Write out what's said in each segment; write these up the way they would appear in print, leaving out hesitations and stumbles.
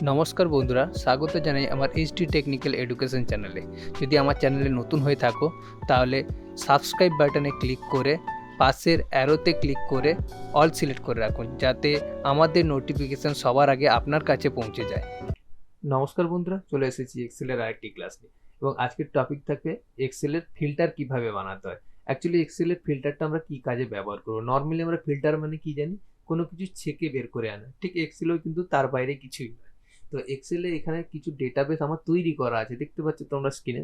নমস্কার বন্ধুরা, স্বাগত জানাই আমার এইচটি টেকনিক্যাল এডুকেশন চ্যানেলে। যদি আমার চ্যানেলে নতুন হয়ে থাকো তাহলে সাবস্ক্রাইব বাটনে ক্লিক করে পাশের অ্যারোতে ক্লিক করে অল সিলেক্ট করে রাখুন, যাতে আমাদের নোটিফিকেশান সবার আগে আপনার কাছে পৌঁছে যায়। নমস্কার বন্ধুরা, চলে এসেছি এক্সেলের আরেকটি ক্লাস নিয়ে, এবং আজকের টপিক থাকবে এক্সেলের ফিল্টার কিভাবে বানাতে হয়। অ্যাকচুয়ালি এক্সেলের ফিল্টারটা আমরা কি কাজে ব্যবহার করবো? নর্মালি আমরা ফিল্টার মানে কি জানি, কোনো কিছু ছেঁকে বের করে আনা। ঠিক এক্সেলেও কিন্তু তার বাইরে কিছুই নয়। তো এক্সেলে এখানে কিছু ডেটাবেস আমার তৈরি করা আছে, দেখতে পাচ্ছ তোমরা স্ক্রিনে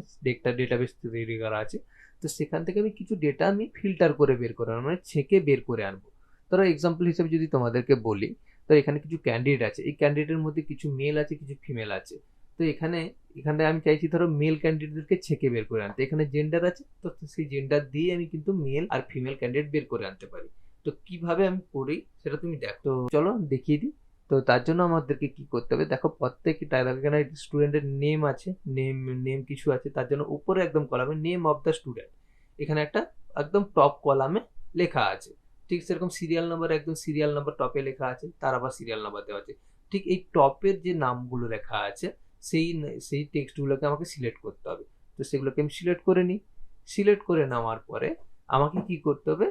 ডেটাবেস তৈরি করা আছে। তো সেখান থেকে আমি কিছু ডেটা ফিল্টার করে বের করে আনবো, মানে ছেঁকে বের করে আনবো। ধরো এক্সাম্পল হিসেবে যদি তোমাদেরকে বলি, তো এখানে কিছু ক্যান্ডিডেট আছে, এই ক্যান্ডিডেটের মধ্যে কিছু মেল আছে, কিছু ফিমেল আছে। তো এখানে আমি চাইছি ধরো মেল ক্যান্ডিডেটকে ছেঁকে বের করে আনতে। এখানে জেন্ডার আছে, তো সেই জেন্ডার দিয়ে আমি কিন্তু মেল আর ফিমেল ক্যান্ডিডেট বের করে আনতে পারি। তো কিভাবে আমি করি সেটা তুমি দেখো। তো চলো দেখিয়ে দিই। তো তার জন্য আমাদেরকে কি করতে হবে, দেখো প্রত্যেকটা এখানে স্টুডেন্টের নেম আছে, নেম কিছু আছে, তার জন্য উপরে একদম কলামে নেম অফ দ্য স্টুডেন্ট এখানে একটা একদম টপ কলামে লেখা আছে। ঠিক সেরকম সিরিয়াল নাম্বার, একদম সিরিয়াল নাম্বার টপে লেখা আছে, তার আবার সিরিয়াল নাম্বার দেওয়া আছে। ঠিক এই টপের যে নামগুলো লেখা আছে সেই সেই টেক্সটগুলোকে আমাকে সিলেক্ট করতে হবে। তো সেগুলোকে আমি সিলেক্ট করে নিই। সিলেক্ট করে নেওয়ার পরে আমাকে কি করতে হবে,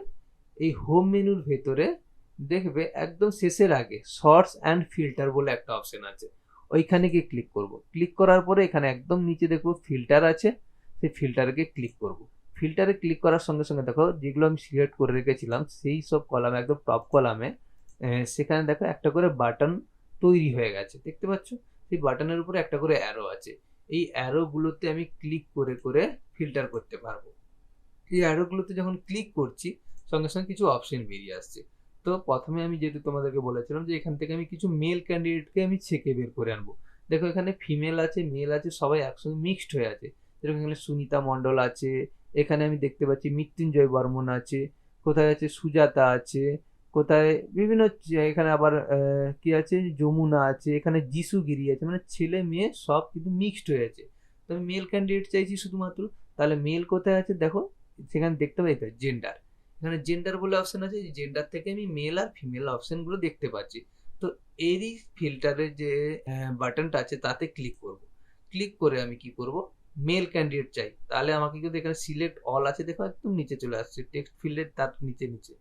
এই হোম মেনুর ভেতরে দেখবে একদম শেষের আগে শর্টস অ্যান্ড ফিল্টার বলে একটা অপশন আছে, ওইখানে গিয়ে ক্লিক করব। ক্লিক করার পরে এখানে একদম নিচে দেখবো ফিল্টার আছে, সেই ফিল্টারকে ক্লিক করব। ফিল্টারে ক্লিক করার সঙ্গে সঙ্গে দেখো যেগুলো আমি সিলেক্ট করে রেখেছিলাম সেই সব কলামে, একদম টপ কলামে সেখানে দেখো একটা করে বাটন তৈরি হয়ে গেছে, দেখতে পাচ্ছ? সেই বাটনের উপরে একটা করে অ্যারো আছে। এই অ্যারোগুলোতে আমি ক্লিক করে করে ফিল্টার করতে পারবো। এই অ্যারোগুলোতে যখন ক্লিক করছি সঙ্গে সঙ্গে কিছু অপশন বেরিয়ে আসছে। তো প্রথমে আমি যেহেতু তোমাদেরকে বলেছিলাম যে এখান থেকে আমি কিছু মেল ক্যান্ডিডেটকে আমি ছেঁকে বের করে আনবো। দেখো এখানে ফিমেল আছে, মেল আছে, সবাই একসঙ্গে মিক্সড হয়ে আছে। যেরকম এখানে সুনিতা মণ্ডল আছে, এখানে আমি দেখতে পাচ্ছি মৃত্যুঞ্জয় বর্মন আছে, কোথায় আছে সুজাতা আছে, কোথায় বিভিন্ন এখানে আবার কি আছে, যমুনা আছে, এখানে যিশু গিরি আছে, মানে ছেলে মেয়ে সব কিন্তু মিক্সড হয়ে আছে। তো আমি মেল ক্যান্ডিডেট চাইছি শুধুমাত্র, তাহলে মেল কোথায় আছে দেখো, সেখানে দেখতে পাই তো জেন্ডার, এখানে জেন্ডার বলে অপশন আছে, জেন্ডার থেকে আমি মেল আর ফিমেল অপশনগুলো দেখতে পাচ্ছি। তো এরই ফিল্টারের যে বাটনটা আছে তাতে ক্লিক করব। ক্লিক করে আমি কি করব, মেল ক্যান্ডিডেট চাই, তাহলে আমাকে কিন্তু এখানে সিলেক্ট অল আছে, দেখো একদম নিচে চলে আসছে টেক্সট ফিল্ডের তার নিচে নিচে,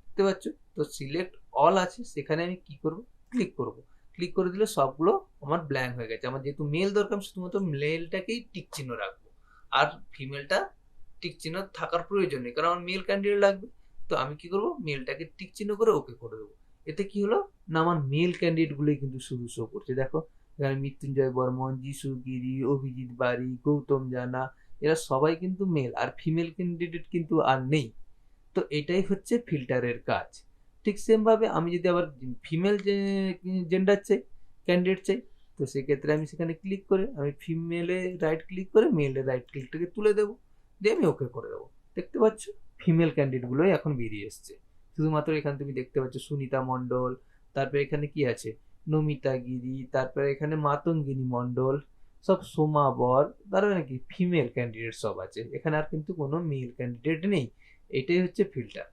দেখতে পাচ্ছ? তো সিলেক্ট অল আছে, সেখানে আমি কি করব, ক্লিক করব। ক্লিক করে দিলে সবগুলো আমার ব্ল্যাঙ্ক হয়ে গেছে। আমার যেহেতু মেল দরকার, শুধুমাত্র মেলটাকেই টিক চিহ্ন রাখবো, আর ফিমেলটা টিক চিহ্ন থাকার প্রয়োজন নেই, কারণ আমার মেল ক্যান্ডিডেট লাগবে। তো আমি কি করব, মেলটাকে টিক চিহ্ন করে ওকে করে দেবো। এতে কি হলো না, আমার মেল ক্যান্ডিডেটগুলোই কিন্তু শুধু শো করছে। দেখো এখানে মৃত্যুঞ্জয় বর্মন, যিশু গিরি, অভিজিৎ বাড়ি, গৌতম জানা, এরা সবাই কিন্তু মেল, আর ফিমেল ক্যান্ডিডেট কিন্তু আর নেই। তো এটাই হচ্ছে ফিল্টারের কাজ। ঠিক সেম ভাবে আমি যদি আবার ফিমেল যে জেন্ডার চাই, ক্যান্ডিডেট চাই, তো সেক্ষেত্রে আমি সেখানে ক্লিক করে আমি ফিমেলে রাইট ক্লিক করে মেলের রাইট ক্লিকটাকে তুলে দেবো, দিয়ে আমি ওকে করে দেবো। দেখতে পাচ্ছ ফিমেল ক্যান্ডিডেটগুলোই এখন বেরিয়ে এসছে। শুধুমাত্র এখানে তুমি দেখতে পাচ্ছ সুনিতা মণ্ডল, তারপরে এখানে কি আছে নমিতা গিরি, তারপরে এখানে মাতঙ্গিনী মণ্ডল, সব সোমা বর, তারপরে নাকি ফিমেল ক্যান্ডিডেট সব আছে, এখানে আর কিন্তু কোনো মেল ক্যান্ডিডেট নেই। এটাই হচ্ছে ফিল্টার।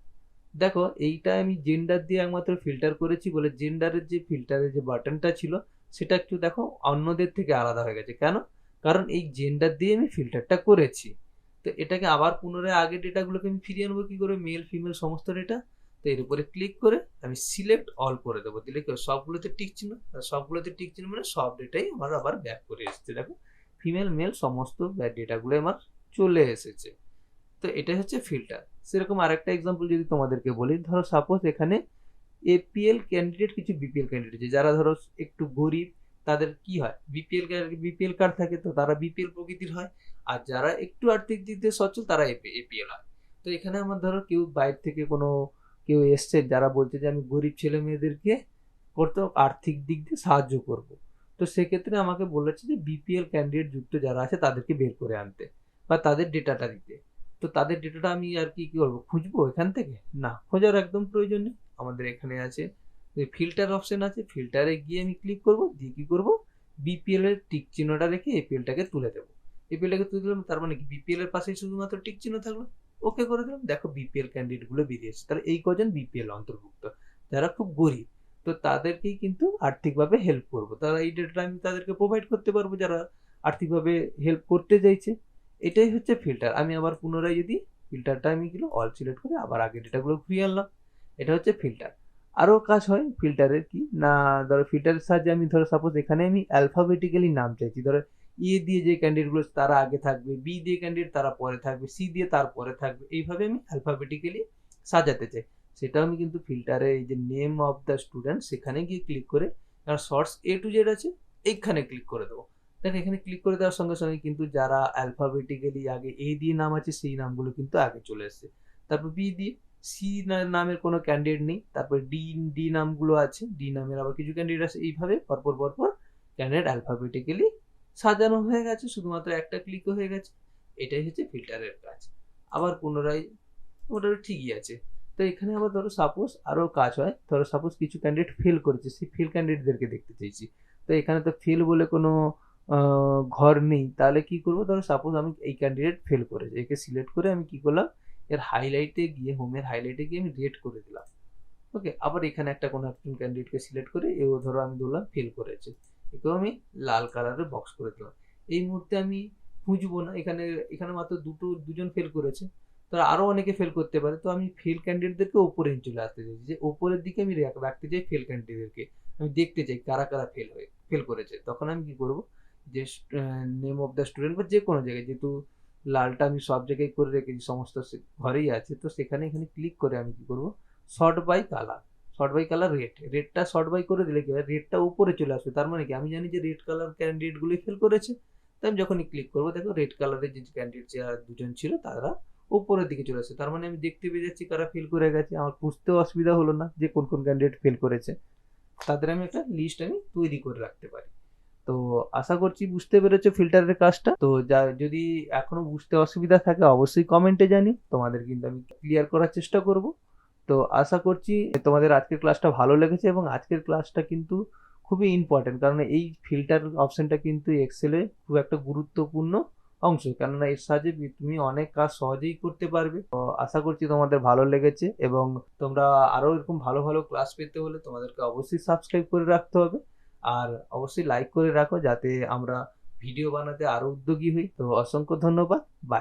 দেখো এইটা আমি জেন্ডার দিয়ে একমাত্র ফিল্টার করেছি বলে জেন্ডারের যে ফিল্টারের যে বাটনটা ছিল সেটা একটু দেখো অন্যদের থেকে আলাদা হয়ে গেছে। কেন? কারণ এই জেন্ডার দিয়ে আমি ফিল্টারটা করেছি। তো এটাকে আবার পুনরায় আগের ডেটাগুলোকে আমি ফিরিয়ে আনবো কি করে, মেল ফিমেল সমস্ত ডেটা। তো এর উপরে ক্লিক করে আমি সিলেক্ট অল করে দেবো, দিলে কি সবগুলোতে টিক চিহ্ন, সবগুলোতে টিক চিহ্ন মানে সব ডেটাই আমার আবার ব্যাক করে এসেছে। দেখো ফিমেল মেল সমস্ত ডেটাগুলো আমার চলে এসেছে। তো এটাই হচ্ছে ফিল্টার। সেরকম আরেকটা এক্সাম্পল যদি তোমাদেরকে বলি, ধরো সাপোজ এখানে এপিএল ক্যান্ডিডেট, কিছু বিপিএল ক্যান্ডিডেট আছে, যারা ধরো একটু গরিব, তাদের কি হয় বিপিএল কার্ড থাকে, তো তারা বিপিএল প্রকৃতির হয়। আর যারা একটু আর্থিক দিক দিয়ে সচ্ছল তারা এপিএল হয়। তো এখানে আমার ধরো কেউ বাইরে থেকে কেউ এসছে যারা বলছে যে আমি গরিব ছেলে মেয়েদেরকে করতে আর্থিক দিক দিয়ে সাহায্য করব। তো সেক্ষেত্রে আমাকে বলেছে যে বিপিএল ক্যান্ডিডেট যুক্ত যারা আছে তাদেরকে বের করে আনতে বা তাদের ডেটাটা দিতে। তো তাদের ডেটাটা আমি আর কি করবো, খুঁজবো এখান থেকে? না, খোঁজার একদম প্রয়োজন নেই। আমাদের এখানে আছে ফিল্টার অপশন আছে, ফিল্টারে গিয়ে আমি ক্লিক করব, দিয়ে কি করবো, বিপিএল এর টিক চিহ্নটা রেখে এপিএলটাকে তুলে দেবো। এপিএলটাকে তুলে দিলাম, তার মানে কি বিপিএল এর পাশেই শুধুমাত্র টিক চিহ্ন থাকলো, ওকে করে দিলাম। দেখো বিপিএল ক্যান্ডিডেট গুলো বেরিয়েছে। তাহলে এই কজন বিপিএল অন্তর্ভুক্ত, যারা খুব গরিব। তো তাদেরকেই কিন্তু আর্থিকভাবে হেল্প করব। তারা এই ডেটাটা আমি তাদেরকে প্রোভাইড করতে পারবো যারা আর্থিকভাবে হেল্প করতে চাইছে। এটাই হচ্ছে ফিল্টার। আমি আবার পুনরায় যদি ফিল্টারটা আমি গেলো অল সিলেক্ট করে আবার আগের ডেটাগুলো ঘুরিয়ে আনলাম। এটা হচ্ছে ফিল্টার। আরও কাজ হয় ফিল্টারের কি না, ধরো ফিল্টারের সাহায্যে আমি ধরো সাপোজ এখানে আমি অ্যালফাবেটিক্যালি নাম চাইছি। ধরো এ দিয়ে যে ক্যান্ডিডেটগুলো তারা আগে থাকবে, বি দিয়ে ক্যান্ডিডেট তারা পরে থাকবে, সি দিয়ে তার পরে থাকবে, এইভাবে আমি অ্যালফাবেটিক্যালি সাজাতে চাই। সেটাও আমি কিন্তু ফিল্টারে এই যে নেম অফ দ্য স্টুডেন্ট সেখানে গিয়ে ক্লিক করে কারণ শর্টস এ টু জেড আছে এইখানে ক্লিক করে দেবো। দেখো এখানে ক্লিক করে দেওয়ার সঙ্গে সঙ্গে কিন্তু যারা অ্যালফাবেটিক্যালি আগে এ দিয়ে নাম আছে সেই নামগুলো কিন্তু আগে চলে এসছে। তারপর বি দিয়ে সি নামের কোনো ক্যান্ডিডেট নেই, তারপর ডি নামগুলো আছে, ডি নামের আবার কিছু ক্যান্ডিডেট আছে, এইভাবে পরপর পরপর ক্যান্ডিডেট অ্যালফাবেটিক্যালি সাজানো হয়ে গেছে, শুধুমাত্র একটা ক্লিকও হয়ে গেছে। এটাই হচ্ছে ফিল্টারের কাজ। আবার পুনরায় ওটা ঠিকই আছে। তো এখানে আবার ধরো সাপোজ আরও কাজ হয়, ধরো সাপোজ কিছু ক্যান্ডিডেট ফেল করেছে, সেই ফেল ক্যান্ডিডেটদেরকে দেখতে চাইছি। তো এখানে তো ফেল বলে কোনো ঘর নেই, তাহলে কি করবো, ধরো সাপোজ আমি এই ক্যান্ডিডেট ফেল করেছে, একে সিলেক্ট করে আমি কি করলাম, এর হাইলাইটে গিয়ে হোমের হাইলাইটে গিয়ে আমি রেড করে দিলাম। ওকে, আবার এখানে একটা কোনো একজন ক্যান্ডিডেটকে সিলেক্ট করে এও ধরো আমি ধরলাম ফেল করেছে, একেও আমি লাল কালারের বক্স করে দিলাম। এই মুহূর্তে আমি খুঁজবো না, এখানে এখানে মাত্র দুজন ফেল করেছে, তো আরও অনেকে ফেল করতে পারে। তো আমি ফেল ক্যান্ডিডেটদেরকে ওপরে চলে আসতে চাইছি, যে ওপরের দিকে আমি রাখতে চাই ফেল ক্যান্ডিডেটদেরকে, আমি দেখতে চাই কারা কারা ফেল করেছে। তখন আমি কি করব, যে নেম অফ দ্য স্টুডেন্ট বা যে কোনো জায়গায়, যেহেতু লালটা আমি সব জায়গায় করে রেখেছি, সমস্ত ঘরেই আছে, তো সেখানে এখানে ক্লিক করে আমি কি করব, sort by colour, sort by colour রেডটা শর্ট বাই করে দিলে কি হয়, রেডটা উপরে চলে আসবে। তার মানে কি আমি জানি যে রেড কালার ক্যান্ডিডেটগুলি ফেল করেছে, তো আমি যখনই ক্লিক করবো দেখো রেড কালারের যে ক্যান্ডিডেট দুজন ছিল তারা উপরের দিকে চলে আসছে। তার মানে আমি দেখতে পেয়ে যাচ্ছি কারা ফেল করে গেছে, আমার বুঝতেও অসুবিধা হলো না যে কোন কোন ক্যান্ডিডেট ফেল করেছে। তাদের আমি একটা লিস্ট আমি তৈরি করে রাখতে পারি। তো আশা করছি বুঝতে পেরেছো ফিল্টারের কাজটা। তো যা যদি এখনো বুঝতে অসুবিধা থাকে অবশ্যই কমেন্টে জানি, তোমাদের কিন্তু আমি ক্লিয়ার করার চেষ্টা করব। তো আশা করছি তোমাদের আজকের ক্লাসটা ভালো লেগেছে, এবং আজকের ক্লাসটা কিন্তু খুবই ইম্পর্টেন্ট, কারণ এই ফিল্টার অপশনটা কিন্তু এক্সেলে খুব একটা গুরুত্বপূর্ণ অংশ, কেননা এর সাহায্যে তুমি অনেক কাজ সহজেই করতে পারবে। তো আশা করছি তোমাদের ভালো লেগেছে, এবং তোমরা আরও এরকম ভালো ভালো ক্লাস পেতে হলে তোমাদেরকে অবশ্যই সাবস্ক্রাইব করে রাখতে হবে, আর অবশ্যই লাইক করে রাখো যাতে আমরা ভিডিও বানাতে আরও উদ্যোগী হই। তো অসংখ্য ধন্যবাদ, বাই।